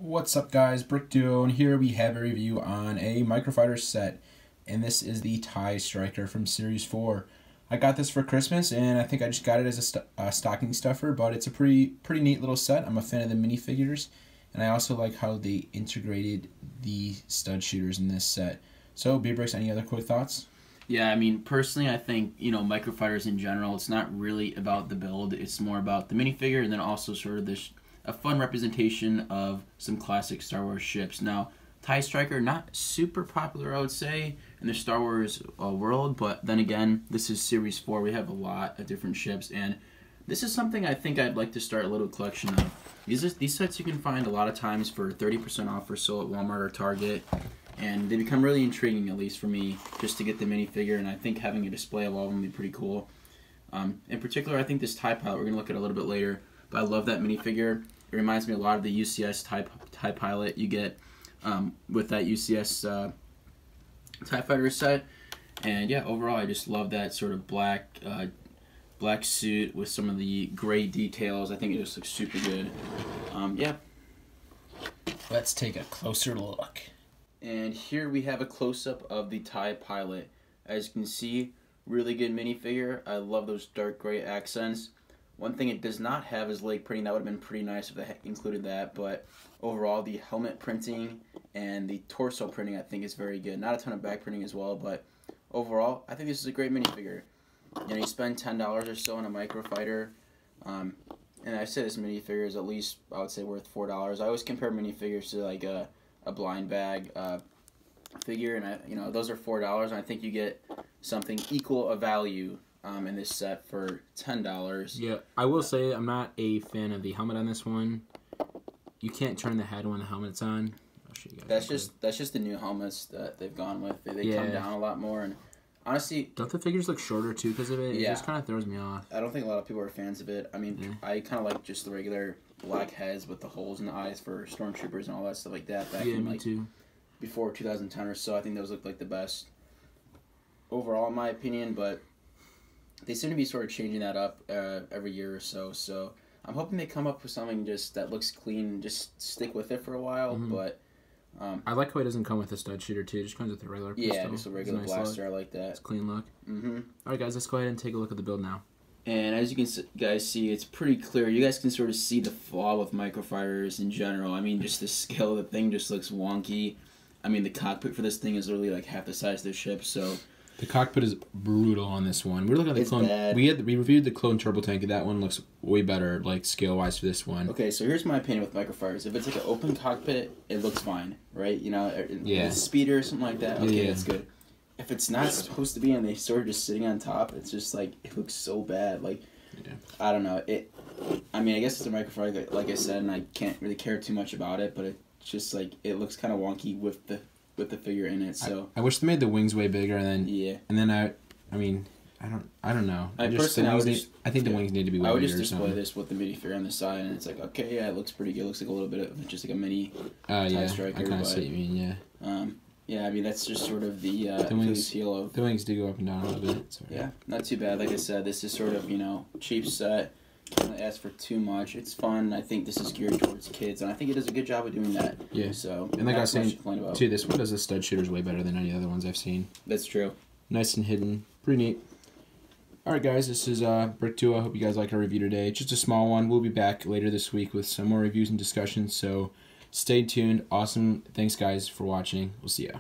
What's up guys, Brick Duo, and here we have a review on a Microfighter set, and this is the TIE Striker from Series 4. I got this for Christmas, and I think I just got it as a stocking stuffer, but it's a pretty neat little set. I'm a fan of the minifigures, and I also like how they integrated the stud shooters in this set. So, B-Bricks, any other quick thoughts? Yeah, I mean, personally, I think, Microfighters in general, it's not really about the build. It's more about the minifigure and then also sort of a fun representation of some classic Star Wars ships. Now, TIE Striker, not super popular, I would say, in the Star Wars world, but then again, this is Series 4. We have a lot of different ships, and this is something I think I'd like to start a little collection of. These sets you can find a lot of times for 30% off or so at Walmart or Target, and they become really intriguing, at least for me, just to get the minifigure, and I think having a display of all of them would be pretty cool. In particular, I think this TIE Pilot, we're going to look at a little bit later, but I love that minifigure. It reminds me a lot of the UCS TIE Pilot you get with that UCS TIE Fighter set. And yeah, overall, I just love that sort of black suit with some of the gray details. I think it just looks super good. Yeah. Let's take a closer look. And here we have a close-up of the TIE Pilot. As you can see, really good minifigure. I love those dark gray accents. One thing it does not have is leg printing. That would have been pretty nice if they included that, but overall the helmet printing and the torso printing I think is very good. Not a ton of back printing as well, but overall I think this is a great minifigure. You spend $10 or so on a Microfighter, and I say this minifigure is at least, I would say, worth $4. I always compare minifigures to like a blind bag figure, and those are $4, and I think you get something equal of value in this set for $10. Yeah, I will say I'm not a fan of the helmet on this one. You can't turn the head when the helmet's on. I'll show you guys. That's just the new helmets that they've gone with. They come down a lot more, and honestly, don't the figures look shorter too because of it? Yeah. It just kind of throws me off. I don't think a lot of people are fans of it. I mean, I kind of like just the regular black heads with the holes in the eyes for stormtroopers and all that stuff like that. Back in, me too. Before 2010 or so, I think those looked like the best overall, in my opinion, but they seem to be sort of changing that up every year or so. So I'm hoping they come up with something just that looks clean and just stick with it for a while. But I like how it doesn't come with a stud shooter too. It just comes with a regular pistol. Yeah, just a regular blaster. Look. I like that. It's a clean look. Alright guys, let's go ahead and take a look at the build now. And as you can guys see, it's pretty clear. You guys can sort of see the flaw with Microfighters in general. I mean, just the scale of the thing just looks wonky. I mean, the cockpit for this thing is literally like half the size of the ship, so The cockpit is brutal on this one. We're looking at the clone. Bad. We reviewed the clone turbo tank. That one looks way better, like scale wise, for this one. Okay, so here's my opinion with Microfighters. If it's like an open cockpit, it looks fine, right? Yeah. A speeder or something like that. Okay, yeah. That's good. If it's not supposed to be and they sort of just sitting on top, it's just like it looks so bad. Like, I don't know. I mean, I guess it's a Microfighter, like I said, and I can't really care too much about it. But it's just like it looks kind of wonky with the figure in it. So I wish they made the wings way bigger, and then I mean, I don't know. I think the wings need to be way bigger. I would just display this with the minifigure on the side, and it's like, okay, yeah, it looks pretty good. It looks like a little bit of just like a mini TIE Striker. I kind of see what you mean, yeah. Yeah, I mean, that's just sort of the wings, heel of... The wings do go up and down a little bit. So, yeah, not too bad. Like I said, this is sort of, cheap set. Don't ask for too much. It's fun. I think this is geared towards kids, and I think it does a good job of doing that. Yeah. So, and like I was saying, too, this one does the stud shooters way better than any other ones I've seen. That's true. Nice and hidden. Pretty neat. Alright guys, this is Brick 2. I hope you guys like our review today. It's just a small one. We'll be back later this week with some more reviews and discussions, so stay tuned. Awesome. Thanks guys for watching. We'll see ya.